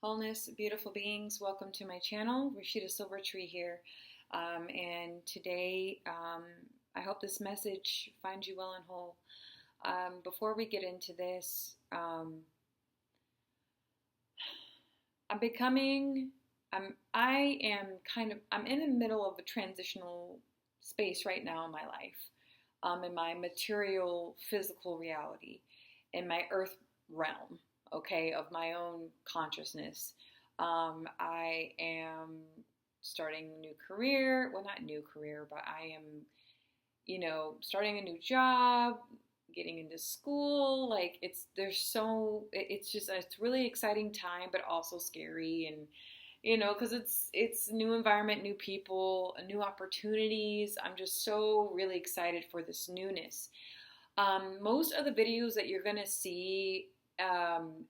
Wholeness, beautiful beings, welcome to my channel. Rashida Silvertree here. And today, I hope this message finds you well and whole. Before we get into this, I'm becoming, I am I'm in the middle of a transitional space right now in my life, in my material, physical reality, in my earth realm, okay, of my own consciousness. I am starting a new career. Well, not new career, but I am, starting a new job, getting into school. Like it's really exciting time, but also scary and because it's new environment, new people, new opportunities. I'm just so really excited for this newness. Most of the videos that you're gonna see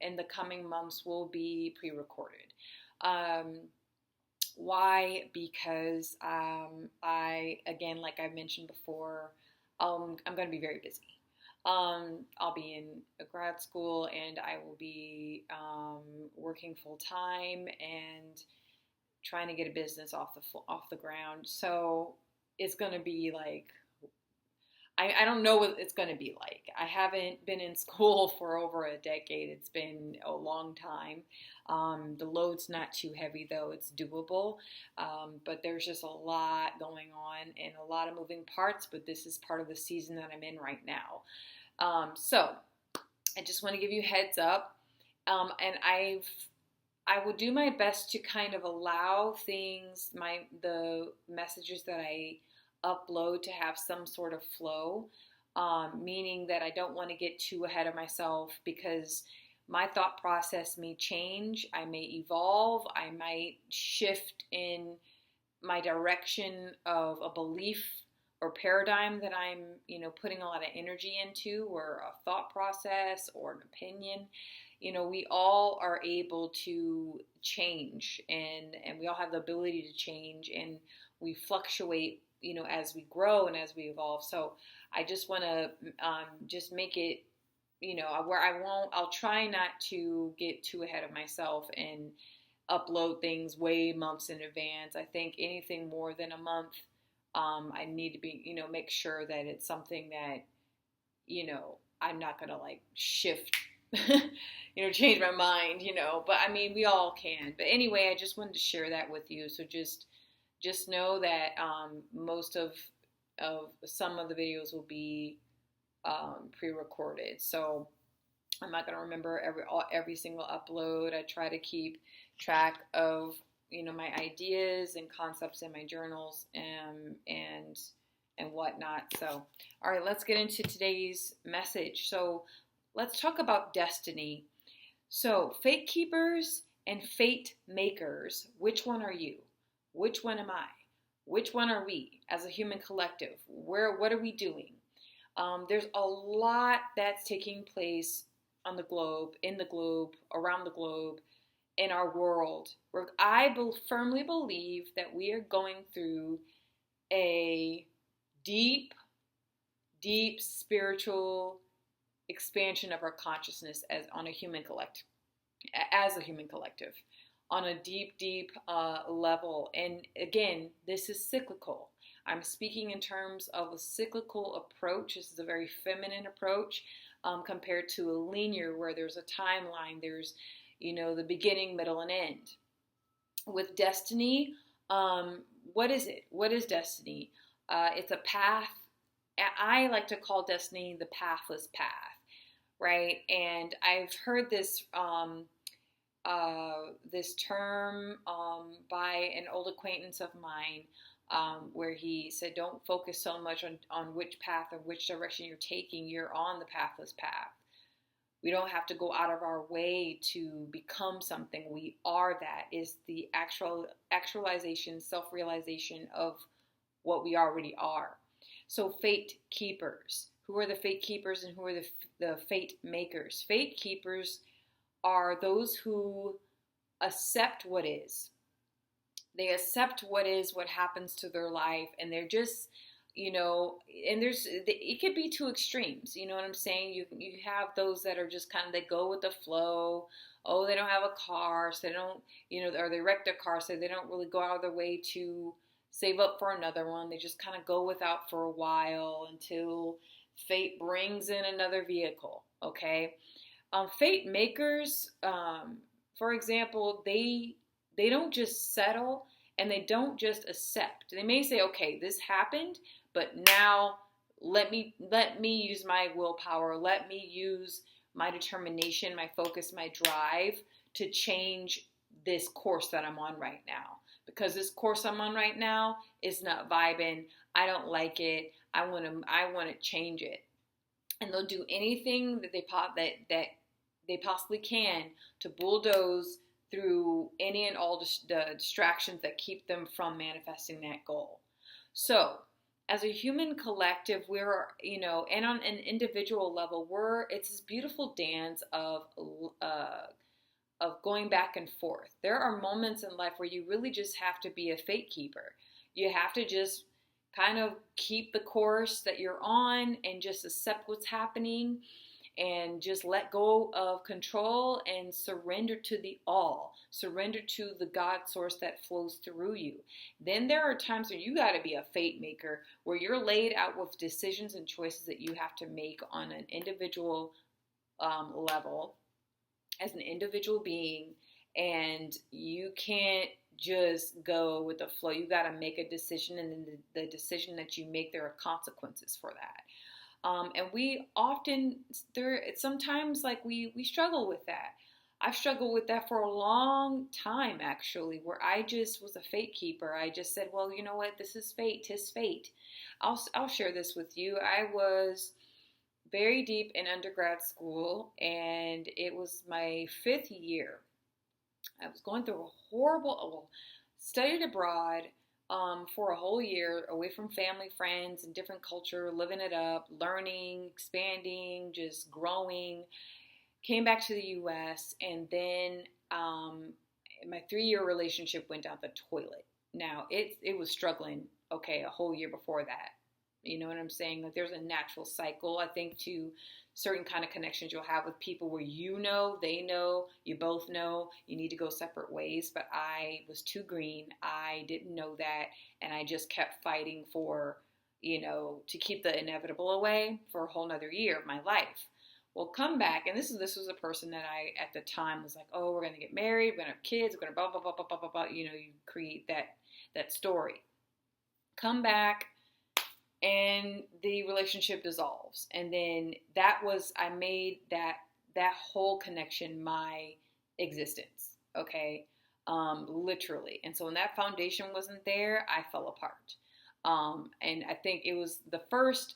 in the coming months will be pre-recorded. Um, why? Because again, like I mentioned before, I'm going to be very busy. I'll be in a grad school and I will be working full time and trying to get a business off the ground. So it's going to be like I don't know what it's going to be like. I haven't been in school for over a decade. It's been a long time. The load's not too heavy, though. It's doable. But there's just a lot going on and a lot of moving parts. But this is part of the season that I'm in right now. So I just want to give you a heads up. And I will do my best to kind of allow the messages that I upload to have some sort of flow, meaning that I don't want to get too ahead of myself because my thought process may change, I may evolve, I might shift in my direction of a belief or paradigm that I'm, putting a lot of energy into, or a thought process or an opinion. We all are able to change and we all have the ability to change, and we fluctuate as we grow and as we evolve. So I just want to just make it, where I'll try not to get too ahead of myself and upload things way months in advance. I think anything more than a month, I need to be, make sure that it's something that, I'm not going to like shift, change my mind, but I mean, we all can. But anyway, I just wanted to share that with you. So just know that most of some of the videos will be pre-recorded. So I'm not going to remember every single upload. I try to keep track of my ideas and concepts in my journals and whatnot. So all right, let's get into today's message. So let's talk about destiny. So fate keepers and fate makers, which one are you? Which one am I? Which one are we as a human collective? What are we doing? There's a lot that's taking place on the globe, in the globe, around the globe, in our world, where I firmly believe that we are going through a deep, deep spiritual expansion of our consciousness as a human collective, on a deep, deep level. And again, this is cyclical. I'm speaking in terms of a cyclical approach. This is a very feminine approach compared to a linear, where there's a timeline. There's, the beginning, middle, and end. With destiny, what is it? What is destiny? It's a path. I like to call destiny the pathless path, right? And I've heard this this term by an old acquaintance of mine, where he said, don't focus so much on which path or which direction you're taking. You're on the pathless path. We don't have to go out of our way to become something. We are that. Is the actualization, self-realization of what we already are. So fate keepers. Who are the fate keepers and who are the fate makers? Fate keepers are those who accept what is. They accept what happens to their life, and they're just, and it could be two extremes, you know what I'm saying? You have those that are just kind of, they go with the flow. oh, they don't have a car, so they don't, or they wrecked their car, so they don't really go out of their way to save up for another one. They just kind of go without for a while until fate brings in another vehicle, okay? Fate makers, for example, they don't just settle and they don't just accept. They may say, okay, this happened, but now let me use my willpower. Let me use my determination, my focus, my drive to change this course that I'm on right now. Because this course I'm on right now is not vibing. I don't like it. I want to change it. And they'll do anything that they possibly can to bulldoze through any and all the distractions that keep them from manifesting that goal. So, as a human collective, we're, and on an individual level, it's this beautiful dance of going back and forth. There are moments in life where you really just have to be a fate keeper. You have to just kind of keep the course that you're on and just accept what's happening and just let go of control and surrender to the all. Surrender to the God source that flows through you. Then there are times where you got to be a fate maker, where you're laid out with decisions and choices that you have to make on an individual level as an individual being, and you can't just go with the flow. You got to make a decision, and then the decision that you make, there are consequences for that. And we often, sometimes like we struggle with that. I've struggled with that for a long time, actually, where I just was a fate keeper. I just said, well, you know what? This is fate. 'Tis fate. I'll share this with you. I was very deep in undergrad school, and it was my 5th year. I was going through a horrible, studied abroad for a whole year, away from family, friends, and different culture, living it up, learning, expanding, just growing. Came back to the U.S., and then my 3-year relationship went down the toilet. Now, it was struggling, okay, a whole year before that. You know what I'm saying? Like, there's a natural cycle, I think, to certain kind of connections you'll have with people where they know, you both know, you need to go separate ways. But I was too green. I didn't know that. And I just kept fighting for, to keep the inevitable away for a whole nother year of my life. Well, come back, and this was a person that I, at the time, was like, oh, we're going to get married, we're going to have kids, we're going to blah, blah, blah, blah, blah, blah, blah. You create that story. Come back, and the relationship dissolves. And then I made that whole connection my existence, okay? Literally. And so when that foundation wasn't there, I fell apart. And I think it was the first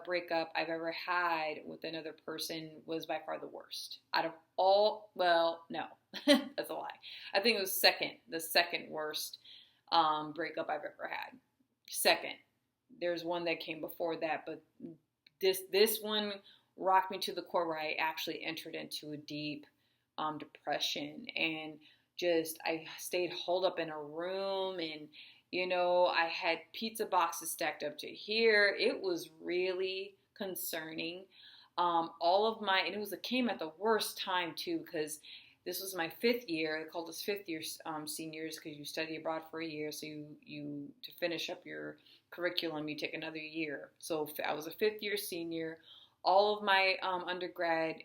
breakup I've ever had with another person was by far the worst. Out of all, well, no, that's a lie. I think it was the second worst breakup I've ever had. Second. There's one that came before that, but this one rocked me to the core, where I actually entered into a deep depression, and just I stayed holed up in a room, and I had pizza boxes stacked up to here. It was really concerning. And it came at the worst time too, because this was my 5th year. They called us 5th year seniors, because you study abroad for a year. So you to finish up your curriculum, you take another year. So I was a 5th year senior. All of my undergrad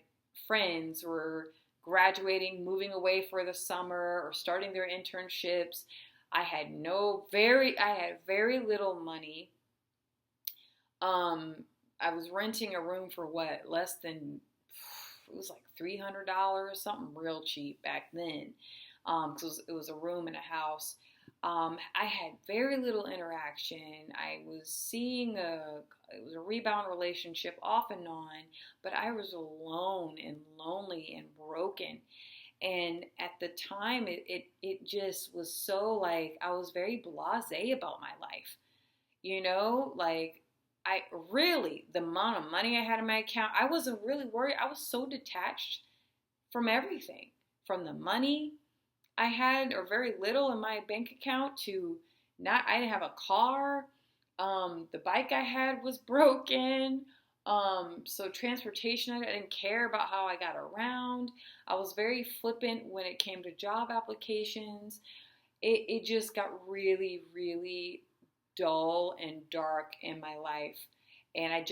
friends were graduating, moving away for the summer, or starting their internships. I had very little money. I was renting a room for less than, it was like $300, something real cheap back then. Because it was a room in a house. I had very little interaction. I was seeing it was a rebound relationship off and on, but I was alone and lonely and broken. And at the time, it just was so, like, I was very blasé about my life. Like, the amount of money I had in my account, I wasn't really worried. I was so detached from everything, from the money I had, or very little in my bank account, to I didn't have a car. The bike I had was broken. So transportation, I didn't care about how I got around. I was very flippant when it came to job applications. It just got really, really dull and dark in my life. And I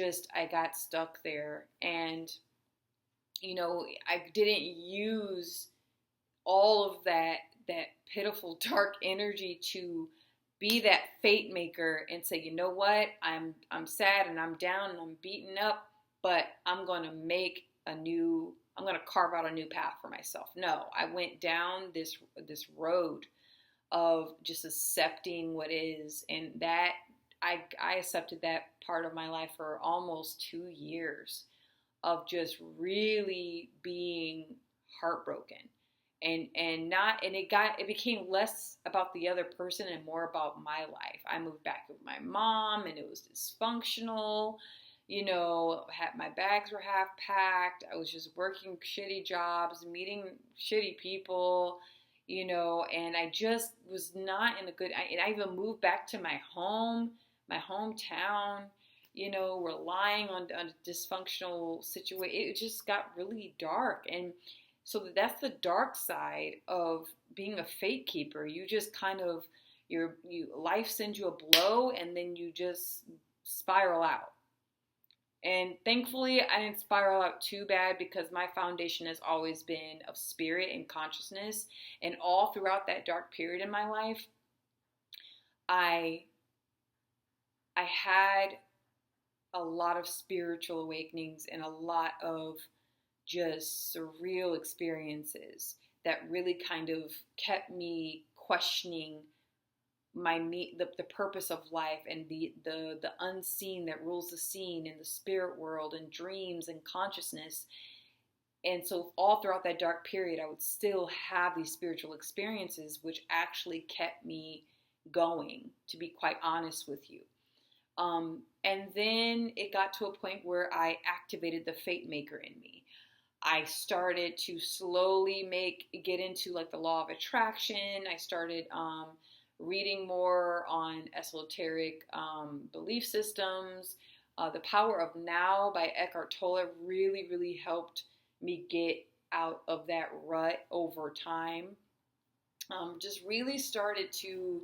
got stuck there. And, I didn't use all of that pitiful dark energy to be that fate maker and say, you know what, I'm sad and I'm down and I'm beaten up, but I'm gonna carve out a new path for myself. No, I went down this road of just accepting what is, and that I accepted that part of my life for almost 2 years of just really being heartbroken, and it became less about the other person and more about my life. I moved back with my mom and it was dysfunctional. My bags were half packed. I was just working shitty jobs, meeting shitty people, and I just was not in a good. And I even moved back to my hometown, relying on a dysfunctional situation. It just got really dark. And so that's the dark side of being a fate keeper. You just kind of, life sends you a blow and then you just spiral out. And thankfully, I didn't spiral out too bad because my foundation has always been of spirit and consciousness. And all throughout that dark period in my life, I had a lot of spiritual awakenings and a lot of just surreal experiences that really kind of kept me questioning the purpose of life and the unseen that rules the scene in the spirit world and dreams and consciousness. And so all throughout that dark period, I would still have these spiritual experiences, which actually kept me going, to be quite honest with you. And then it got to a point where I activated the fate maker in me. I started to slowly get into like the law of attraction. I started reading more on esoteric belief systems. The Power of Now by Eckhart Tolle really, really helped me get out of that rut over time. Just really started to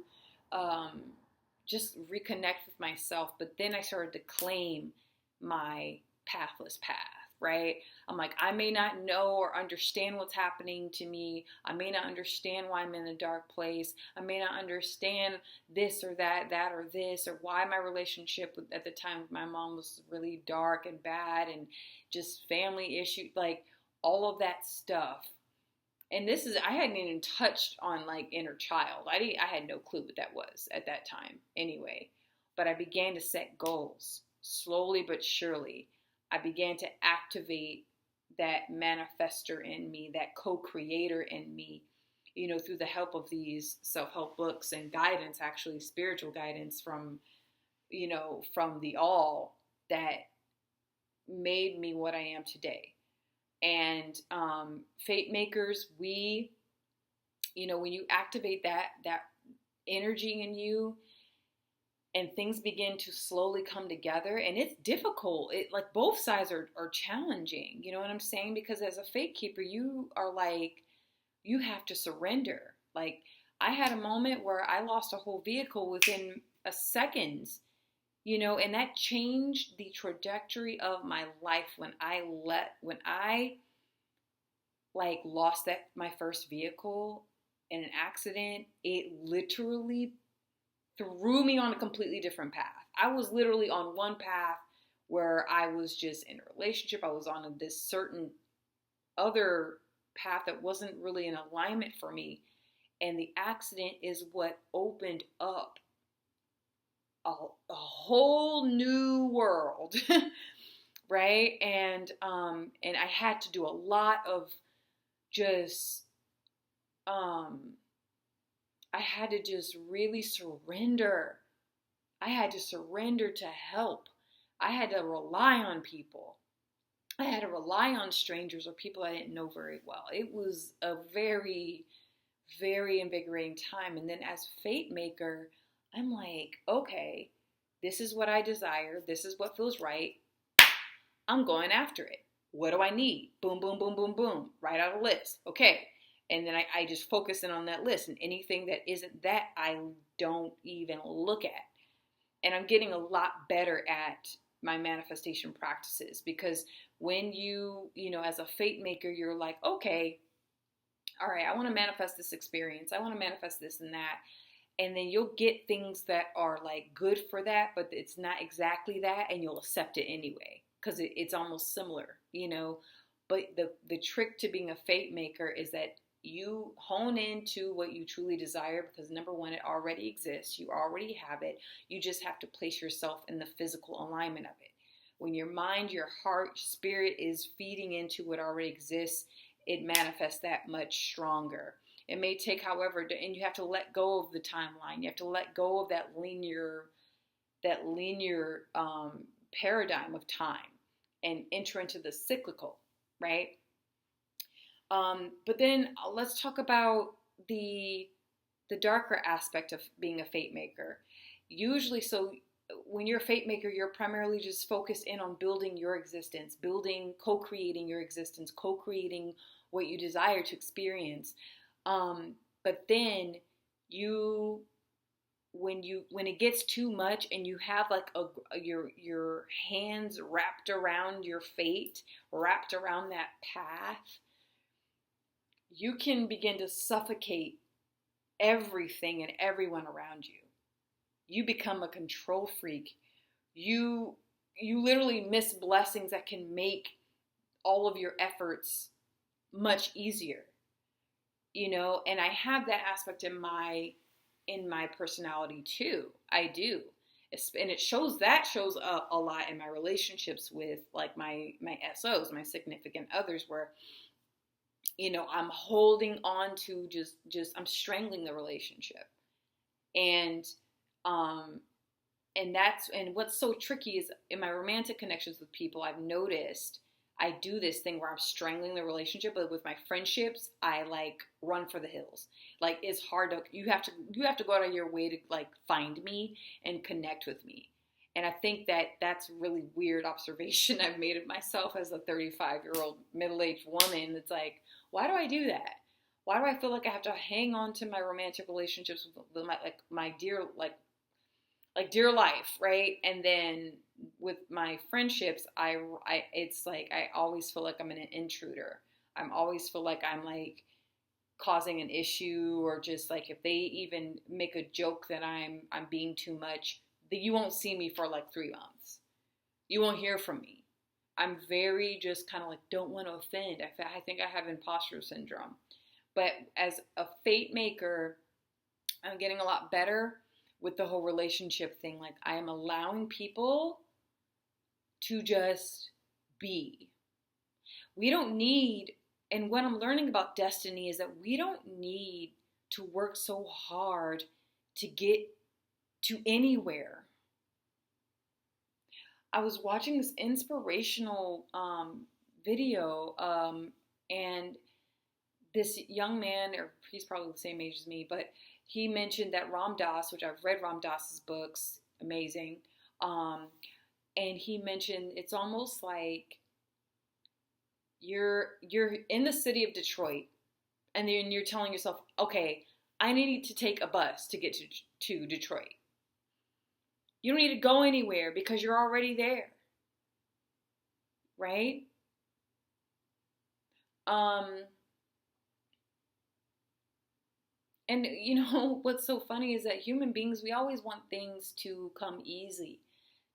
just reconnect with myself. But then I started to claim my pathless path, right? I'm like, I may not know or understand what's happening to me. I may not understand why I'm in a dark place. I may not understand this or that or this, or why my relationship at the time with my mom was really dark and bad and just family issues, like all of that stuff. And I hadn't even touched on like inner child. I had no clue what that was at that time anyway. But I began to set goals slowly but surely. I began to activate that manifester in me, that co-creator in me, through the help of these self-help books and guidance, actually spiritual guidance from the all that made me what I am today. And fate makers, when you activate that energy in you, and things begin to slowly come together, and it's difficult. It like both sides are challenging. You know what I'm saying? Because as a fate keeper, you have to surrender. Like I had a moment where I lost a whole vehicle within a seconds, and that changed the trajectory of my life when I lost my first vehicle in an accident. It literally threw me on a completely different path. I was literally on one path where I was just in a relationship. I was on this certain other path that wasn't really in alignment for me. And the accident is what opened up a whole new world, right? And I had to do a lot of just, I had to just really surrender. I had to surrender to help. I had to rely on people. I had to rely on strangers or people I didn't know very well. It was a very, very invigorating time. And then as fate maker, I'm like, okay, this is what I desire. This is what feels right. I'm going after it. What do I need? Boom, boom, boom, boom, boom. Write out a list. Okay. And then I just focus in on that list, and anything that isn't that, I don't even look at. And I'm getting a lot better at my manifestation practices, because when as a fate maker, you're like, okay, all right, I want to manifest this experience. I want to manifest this and that. And then you'll get things that are like good for that, but it's not exactly that, and you'll accept it anyway because it's almost similar, But the trick to being a fate maker is that you hone into what you truly desire, because number one, it already exists. You already have it. You just have to place yourself in the physical alignment of it. When your mind, your heart, spirit is feeding into what already exists, it manifests that much stronger. It may take, however, and you have to let go of the timeline. You have to let go of that linear paradigm of time and enter into the cyclical, right? But then let's talk about the darker aspect of being a fate maker. Usually, so when you're a fate maker, you're primarily just focused in on building your existence, co-creating your existence, co-creating what you desire to experience. But then when it gets too much and you have like your hands wrapped around your fate, wrapped around that path, you can begin to suffocate everything and everyone around you. You become a control freak. You literally miss blessings that can make all of your efforts much easier. And I have that aspect in my personality too. I do. And it shows a lot in my relationships with like my SOs, my significant others, where I'm holding on to just I'm strangling the relationship. And what's so tricky is in my romantic connections with people, I've noticed I do this thing where I'm strangling the relationship, but with my friendships, I like run for the hills. Like it's hard you have to go out of your way to like find me and connect with me. And I think that's a really weird observation I've made of myself as a 35-year-old middle-aged woman. It's like, why do I do that? Why do I feel like I have to hang on to my romantic relationships with my dear dear life, right? And then with my friendships, it's like I always feel like I'm an intruder. I always feel like I'm like causing an issue, or just like if they even make a joke that I'm being too much, that you won't see me for like 3 months. You won't hear from me. I'm very just kind of like don't want to offend. I think I have imposter syndrome. But as a fate maker, I'm getting a lot better with the whole relationship thing. Like I am allowing people to just be. We don't need, and what I'm learning about destiny is that we don't need to work so hard to get to anywhere. I was watching this inspirational video, and this young man, or he's probably the same age as me, but he mentioned that Ram Dass, which I've read Ram Dass's books, amazing, and he mentioned it's almost like you're in the city of Detroit, and then you're telling yourself, okay, I need to take a bus to get to Detroit. You don't need to go anywhere because you're already there, right? And what's so funny is that human beings, we always want things to come easy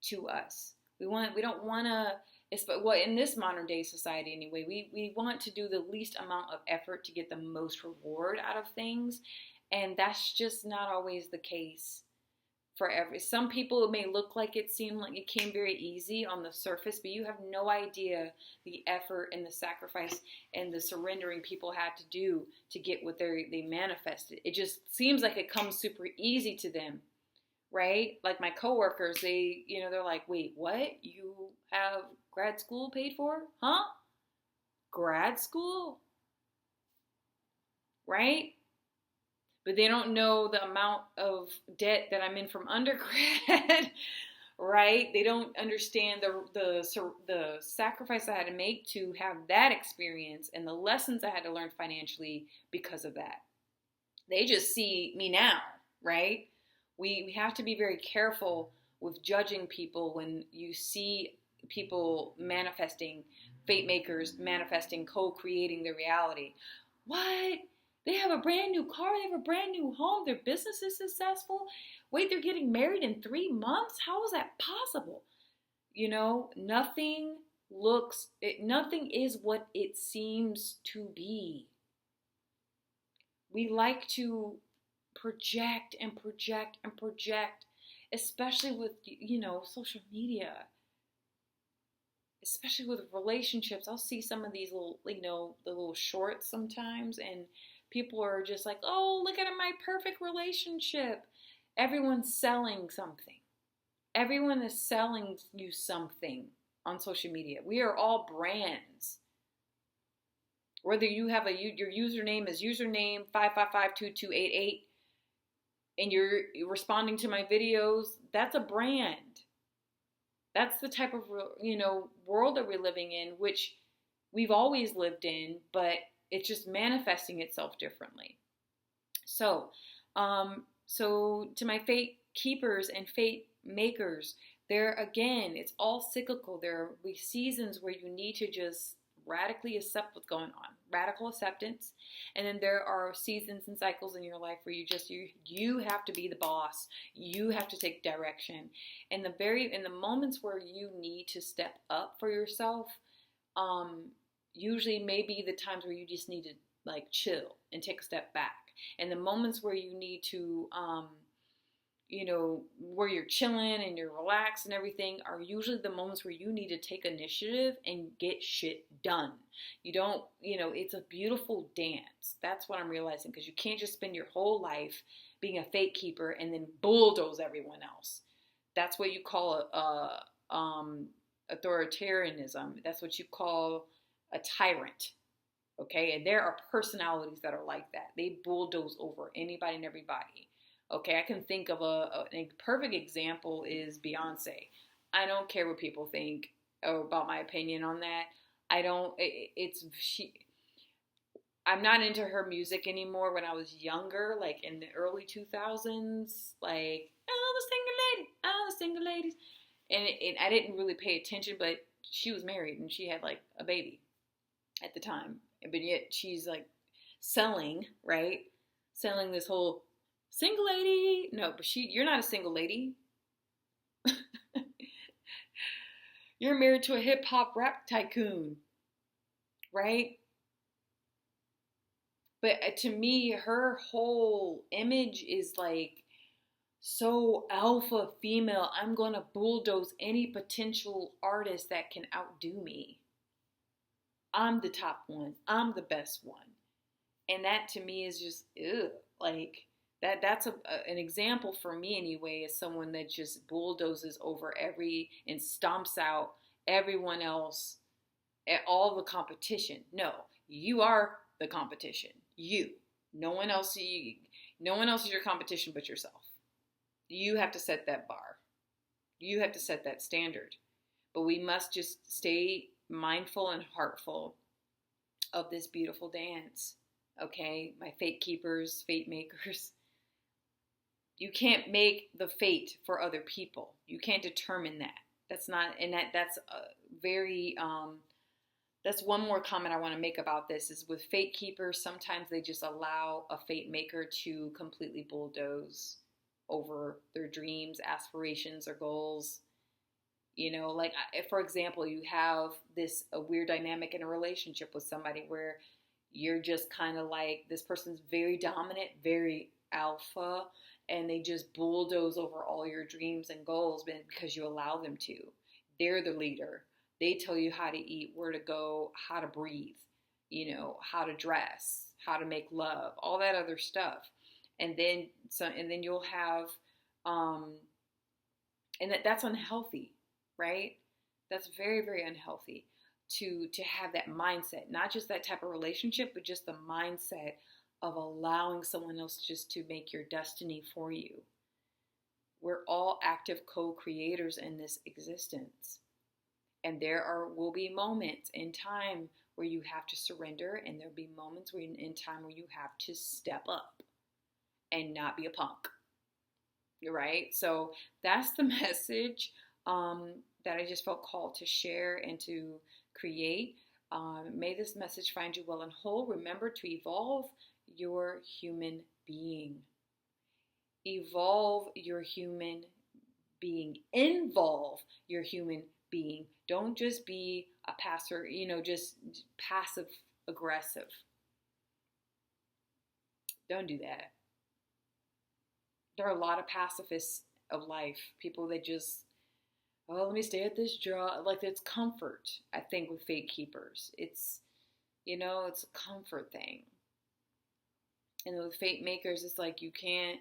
to us. We don't want to, well, in this modern day society anyway, we want to do the least amount of effort to get the most reward out of things. And that's just not always the case for some people. It may look like it came very easy on the surface, but you have no idea the effort and the sacrifice and the surrendering people had to do to get what they manifested. It just seems like it comes super easy to them, right? Like my coworkers, they're like, wait, what? You have grad school paid for? Huh? Grad school? Right? But they don't know the amount of debt that I'm in from undergrad, right? They don't understand the sacrifice I had to make to have that experience and the lessons I had to learn financially because of that. They just see me now, right? We have to be very careful with judging people when you see people manifesting, fate makers manifesting, co-creating their reality. What? They have a brand new car, they have a brand new home, their business is successful. Wait, they're getting married in 3 months? How is that possible? Nothing nothing is what it seems to be. We like to project and project and project, especially with, social media, especially with relationships. I'll see some of these little, the little shorts sometimes, and people are just like, oh, look at my perfect relationship. Everyone's selling something. Everyone is selling you something on social media. We are all brands. Whether you have your username is username 5552288 and you're responding to my videos, that's a brand. That's the type of, world that we're living in, which we've always lived in, but it's just manifesting itself differently. So to my fate keepers and fate makers, there again, it's all cyclical. There will be seasons where you need to just radically accept what's going on, radical acceptance. And then there are seasons and cycles in your life where you have to be the boss. You have to take direction. And in the moments where you need to step up for yourself, usually maybe the times where you just need to chill and take a step back. And the moments where you need to where you're chilling and you're relaxed and everything are usually the moments where you need to take initiative and get shit done. You don't, it's a beautiful dance. That's what I'm realizing, because you can't just spend your whole life being a fate keeper and then bulldoze everyone else. That's what you call authoritarianism. That's what you call a tyrant. Okay, and there are personalities that are like that. They bulldoze over anybody and everybody. Okay, I can think of a perfect example is Beyonce. I don't care what people think about my opinion on that. I'm not into her music anymore. When I was younger, like in the early 2000s, like, the single ladies. And I didn't really pay attention, but she was married and she had like a baby at the time. But yet she's like selling, right? Selling this whole single lady. No, but you're not a single lady. You're married to a hip hop rap tycoon, right? But to me, her whole image is like so alpha female. I'm going to bulldoze any potential artist that can outdo me. I'm the top one. I'm the best one. And that to me is just, like, that's an example for me anyway, as someone that just bulldozes over and stomps out everyone else at all the competition. No, you are the competition. No one else is your competition but yourself. You have to set that bar. You have to set that standard. But we must just stay mindful and heartful of this beautiful dance. Okay, my fate keepers, fate makers. You can't make the fate for other people. You can't determine that. That's one more comment I want to make about this is with fate keepers, sometimes they just allow a fate maker to completely bulldoze over their dreams, aspirations, or goals. Like, for example, you have a weird dynamic in a relationship with somebody where you're just kind of like, this person's very dominant, very alpha, and they just bulldoze over all your dreams and goals because you allow them to. They're the leader. They tell you how to eat, where to go, how to breathe, how to dress, how to make love, all that other stuff. And then you'll have, and that's unhealthy, right? That's very, very unhealthy to have that mindset, not just that type of relationship, but just the mindset of allowing someone else just to make your destiny for you. We're all active co-creators in this existence. And will be moments in time where you have to surrender, and there'll be moments in time where you have to step up and not be a punk. Right? So that's the message that I just felt called to share and to create. May this message find you well and whole. Remember to evolve your human being. Evolve your human being. Involve your human being. Don't just be a passer, just passive aggressive. Don't do that. There are a lot of pacifists of life, people that just, oh, let me stay at this job. Like, it's comfort, I think, with fate keepers. It's a comfort thing. And with fate makers, it's like you can't,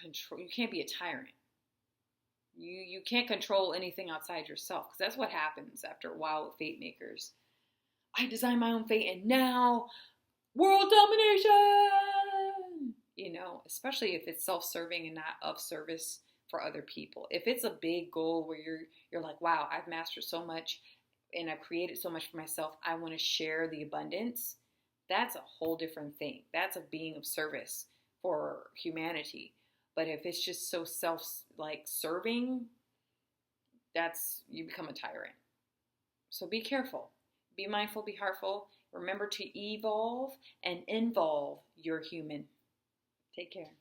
control. You can't be a tyrant. You can't control anything outside yourself, because that's what happens after a while with fate makers. I design my own fate, and now world domination! Especially if it's self-serving and not of service for other people. If it's a big goal where you're like, wow, I've mastered so much and I've created so much for myself, I want to share the abundance. That's a whole different thing. That's a being of service for humanity. But if it's just so serving, you become a tyrant. So be careful. Be mindful, be heartful. Remember to evolve and involve your human. Take care.